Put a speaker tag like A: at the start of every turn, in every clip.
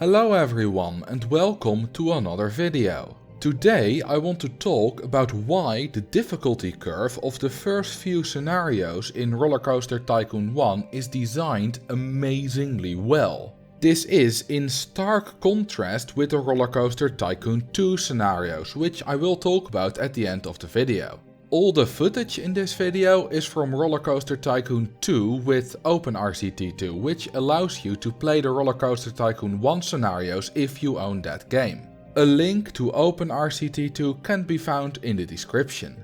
A: Hello everyone and welcome to another video. Today I want to talk about why the difficulty curve of the first few scenarios in RollerCoaster Tycoon 1 is designed amazingly well. This is in stark contrast with the RollerCoaster Tycoon 2 scenarios, which I will talk about at the end of the video. All the footage in this video is from RollerCoaster Tycoon 2 with OpenRCT2, which allows you to play the RollerCoaster Tycoon 1 scenarios if you own that game. A link to OpenRCT2 can be found in the description.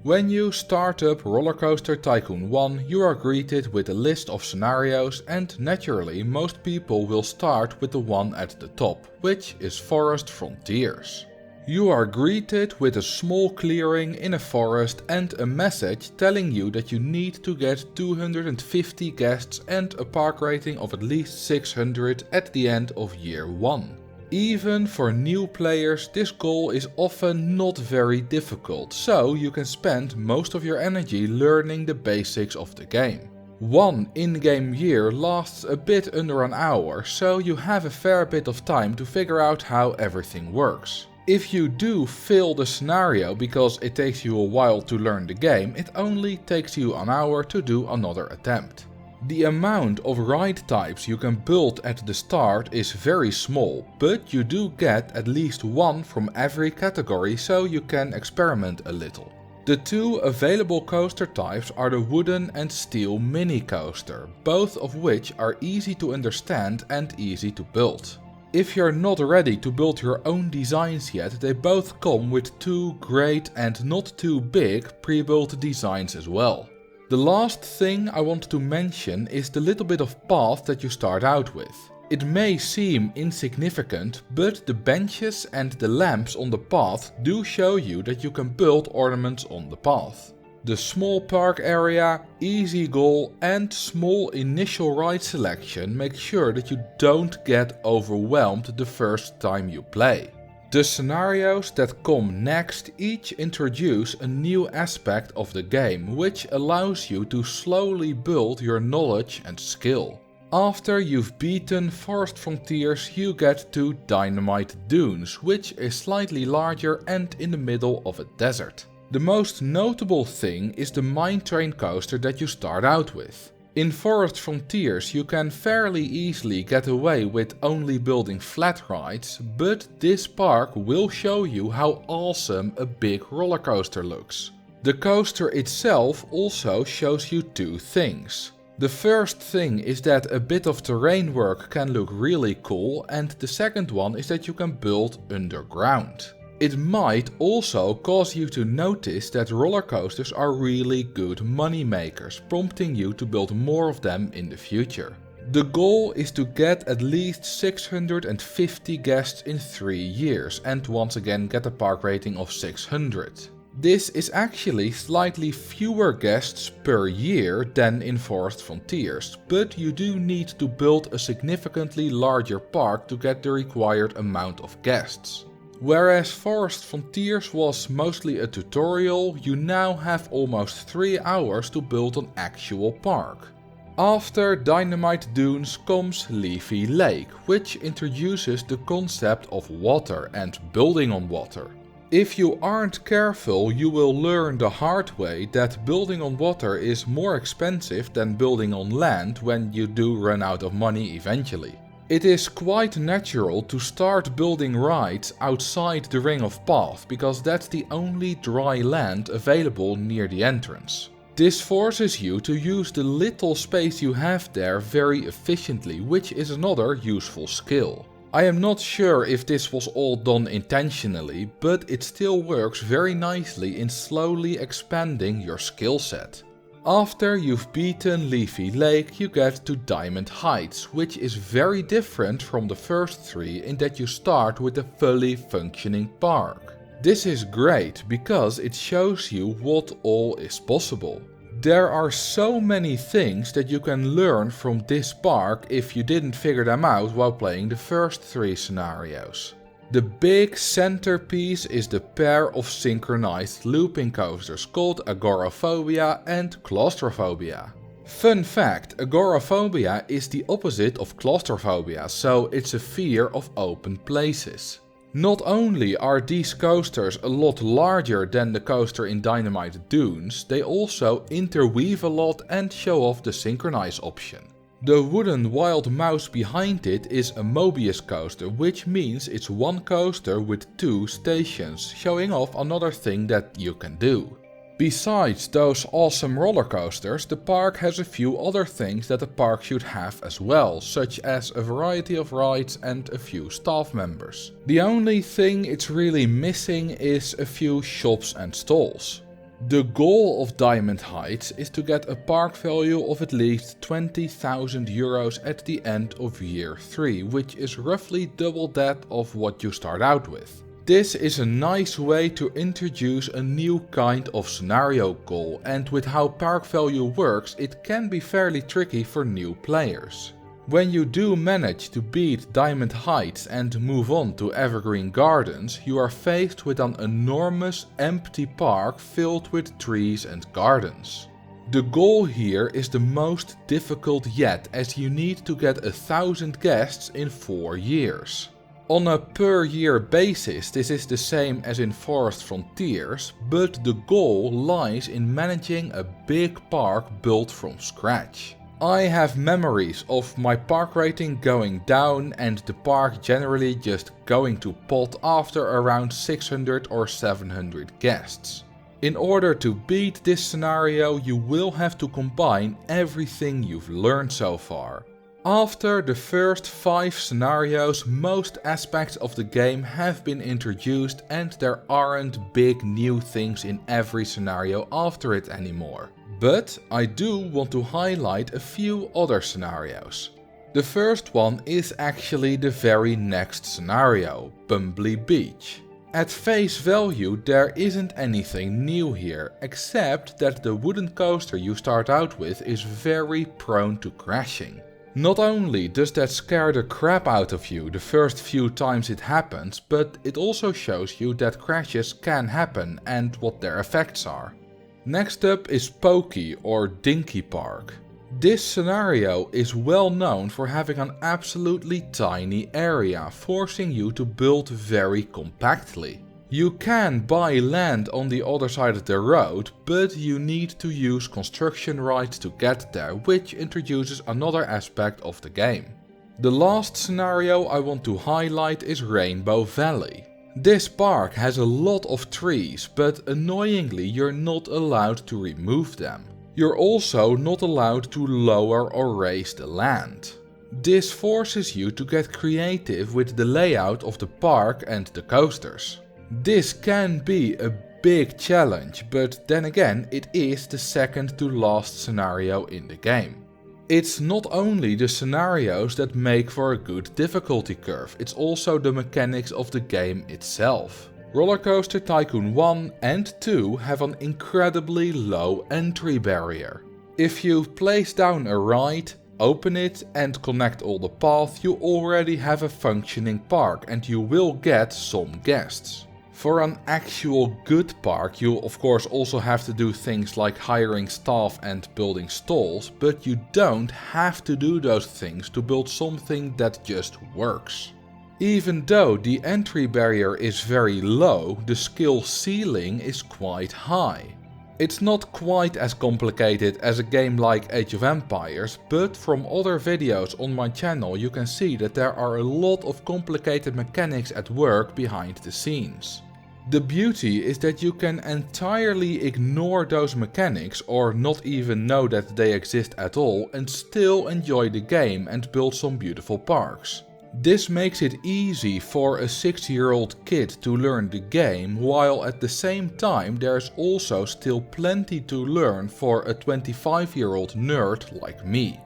A: When you start up RollerCoaster Tycoon 1, you are greeted with a list of scenarios, and naturally most people will start with the one at the top, which is Forest Frontiers. You are greeted with a small clearing in a forest and a message telling you that you need to get 250 guests and a park rating of at least 600 at the end of year 1. Even for new players, this goal is often not very difficult, so you can spend most of your energy learning the basics of the game. One in-game year lasts a bit under an hour, so you have a fair bit of time to figure out how everything works. If you do fail the scenario because it takes you a while to learn the game, it only takes you an hour to do another attempt. The amount of ride types you can build at the start is very small, but you do get at least one from every category, so you can experiment a little. The two available coaster types are the wooden and steel mini coaster, both of which are easy to understand and easy to build. If you're not ready to build your own designs yet, they both come with two great and not too big pre-built designs as well. The last thing I want to mention is the little bit of path that you start out with. It may seem insignificant, but the benches and the lamps on the path do show you that you can build ornaments on the path. The small park area, easy goal and small initial ride selection make sure that you don't get overwhelmed the first time you play. The scenarios that come next each introduce a new aspect of the game, which allows you to slowly build your knowledge and skill. After you've beaten Forest Frontiers, you get to Dynamite Dunes, which is slightly larger and in the middle of a desert. The most notable thing is the mine train coaster that you start out with. In Forest Frontiers you can fairly easily get away with only building flat rides, but this park will show you how awesome a big roller coaster looks. The coaster itself also shows you two things. The first thing is that a bit of terrain work can look really cool, and the second one is that you can build underground. It might also cause you to notice that roller coasters are really good money makers, prompting you to build more of them in the future. The goal is to get at least 650 guests in 3 years and once again get a park rating of 600. This is actually slightly fewer guests per year than in Forest Frontiers, but you do need to build a significantly larger park to get the required amount of guests. Whereas Forest Frontiers was mostly a tutorial, you now have almost 3 hours to build an actual park. After Dynamite Dunes comes Leafy Lake, which introduces the concept of water and building on water. If you aren't careful, you will learn the hard way that building on water is more expensive than building on land when you do run out of money eventually. It is quite natural to start building rides outside the ring of path, because that's the only dry land available near the entrance. This forces you to use the little space you have there very efficiently, which is another useful skill. I am not sure if this was all done intentionally, but it still works very nicely in slowly expanding your skill set. After you've beaten Leafy Lake, you get to Diamond Heights, which is very different from the first 3 in that you start with a fully functioning park. This is great because it shows you what all is possible. There are so many things that you can learn from this park if you didn't figure them out while playing the first 3 scenarios. The big centerpiece is the pair of synchronized looping coasters called Agoraphobia and Claustrophobia. Fun fact, agoraphobia is the opposite of claustrophobia, so it's a fear of open places. Not only are these coasters a lot larger than the coaster in Dynamite Dunes, they also interweave a lot and show off the synchronize option. The wooden wild mouse behind it is a Mobius coaster, which means it's one coaster with 2 stations, showing off another thing that you can do. Besides those awesome roller coasters, the park has a few other things that a park should have as well, such as a variety of rides and a few staff members. The only thing it's really missing is a few shops and stalls. The goal of Diamond Heights is to get a park value of at least 20,000 euros at the end of year 3, which is roughly double that of what you start out with. This is a nice way to introduce a new kind of scenario goal, and with how park value works, it can be fairly tricky for new players. When you do manage to beat Diamond Heights and move on to Evergreen Gardens, you are faced with an enormous empty park filled with trees and gardens. The goal here is the most difficult yet, as you need to get 1,000 guests in 4 years. On a per year basis, this is the same as in Forest Frontiers, but the goal lies in managing a big park built from scratch. I have memories of my park rating going down and the park generally just going to pot after around 600 or 700 guests. In order to beat this scenario, you will have to combine everything you've learned so far. After the first 5 scenarios, most aspects of the game have been introduced and there aren't big new things in every scenario after it anymore. But I do want to highlight a few other scenarios. The first one is actually the very next scenario, Bumbly Beach. At face value there isn't anything new here, except that the wooden coaster you start out with is very prone to crashing. Not only does that scare the crap out of you the first few times it happens, but it also shows you that crashes can happen and what their effects are. Next up is Pokey or Dinky Park. This scenario is well known for having an absolutely tiny area, forcing you to build very compactly. You can buy land on the other side of the road, but you need to use construction rights to get there, which introduces another aspect of the game. The last scenario I want to highlight is Rainbow Valley. This park has a lot of trees, but annoyingly you're not allowed to remove them. You're also not allowed to lower or raise the land. This forces you to get creative with the layout of the park and the coasters. This can be a big challenge, but then again it is the second to last scenario in the game. It's not only the scenarios that make for a good difficulty curve, it's also the mechanics of the game itself. RollerCoaster Tycoon 1 and 2 have an incredibly low entry barrier. If you place down a ride, open it and connect all the paths, you already have a functioning park and you will get some guests. For an actual good park, you'll of course also have to do things like hiring staff and building stalls, but you don't have to do those things to build something that just works. Even though the entry barrier is very low, the skill ceiling is quite high. It's not quite as complicated as a game like Age of Empires, but from other videos on my channel you can see that there are a lot of complicated mechanics at work behind the scenes. The beauty is that you can entirely ignore those mechanics or not even know that they exist at all and still enjoy the game and build some beautiful parks. This makes it easy for a 6-year-old kid to learn the game, while at the same time there's also still plenty to learn for a 25-year-old nerd like me.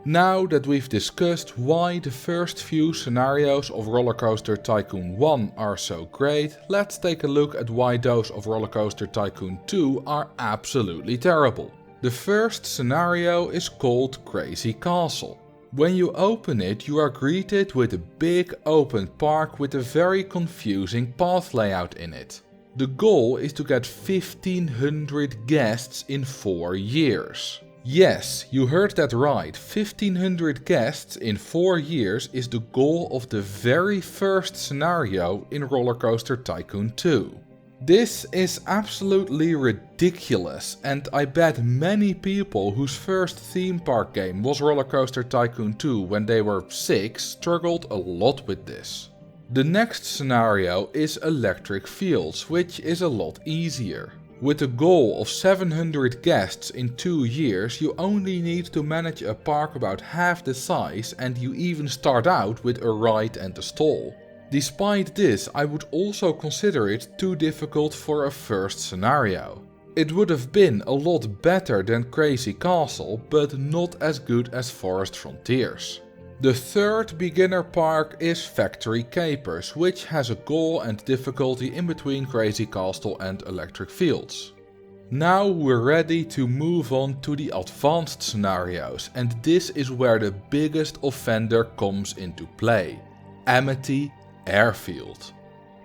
A: Now that we've discussed why the first few scenarios of RollerCoaster Tycoon 1 are so great, let's take a look at why those of RollerCoaster Tycoon 2 are absolutely terrible. The first scenario is called Crazy Castle. When you open it, you are greeted with a big open park with a very confusing path layout in it. The goal is to get 1500 guests in 4 years. Yes, you heard that right, 1500 guests in 4 years is the goal of the very first scenario in RollerCoaster Tycoon 2. This is absolutely ridiculous, and I bet many people whose first theme park game was RollerCoaster Tycoon 2 when they were 6 struggled a lot with this. The next scenario is Electric Fields, which is a lot easier. With a goal of 700 guests in 2 years, you only need to manage a park about half the size, and you even start out with a ride and a stall. Despite this, I would also consider it too difficult for a first scenario. It would have been a lot better than Crazy Castle, but not as good as Forest Frontiers. The third beginner park is Factory Capers, which has a goal and difficulty in between Crazy Castle and Electric Fields. Now we're ready to move on to the advanced scenarios, and this is where the biggest offender comes into play: Amity Airfield.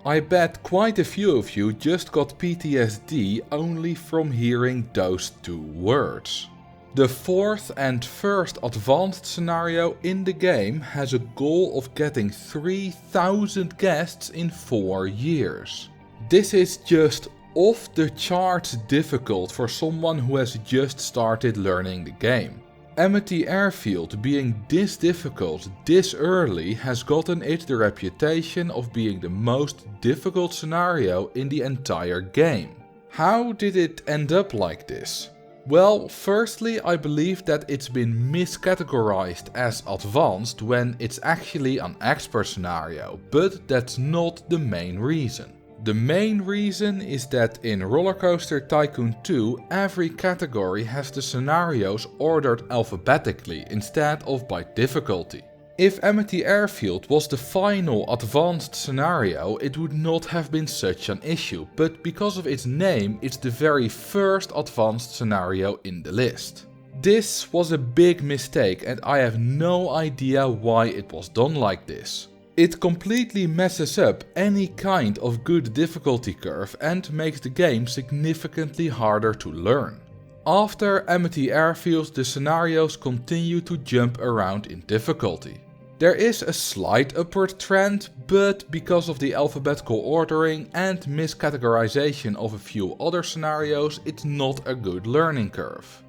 A: I bet quite a few of you just got PTSD only from hearing those 2 words. The fourth and first advanced scenario in the game has a goal of getting 3000 guests in 4 years. This is just off the charts difficult for someone who has just started learning the game. Amity Airfield being this difficult this early has gotten it the reputation of being the most difficult scenario in the entire game. How did it end up like this? Well, firstly, I believe that it's been miscategorized as advanced when it's actually an expert scenario, but that's not the main reason. The main reason is that in RollerCoaster Tycoon 2 every category has the scenarios ordered alphabetically instead of by difficulty. If Amity Airfield was the final advanced scenario, it would not have been such an issue, but because of its name it's the very first advanced scenario in the list. This was a big mistake and I have no idea why it was done like this. It completely messes up any kind of good difficulty curve and makes the game significantly harder to learn. After Amity Airfield, the scenarios continue to jump around in difficulty. There is a slight upward trend, but because of the alphabetical ordering and miscategorization of a few other scenarios, it's not a good learning curve.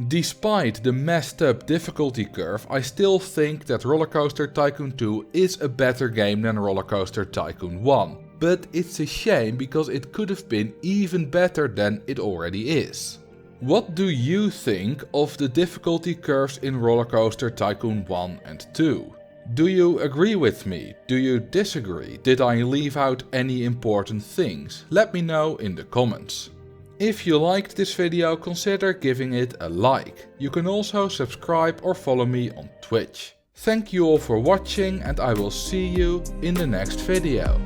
A: Despite the messed up difficulty curve, I still think that RollerCoaster Tycoon 2 is a better game than RollerCoaster Tycoon 1, but it's a shame because it could have been even better than it already is. What do you think of the difficulty curves in RollerCoaster Tycoon 1 and 2? Do you agree with me? Do you disagree? Did I leave out any important things? Let me know in the comments. If you liked this video, consider giving it a like. You can also subscribe or follow me on Twitch. Thank you all for watching and I will see you in the next video.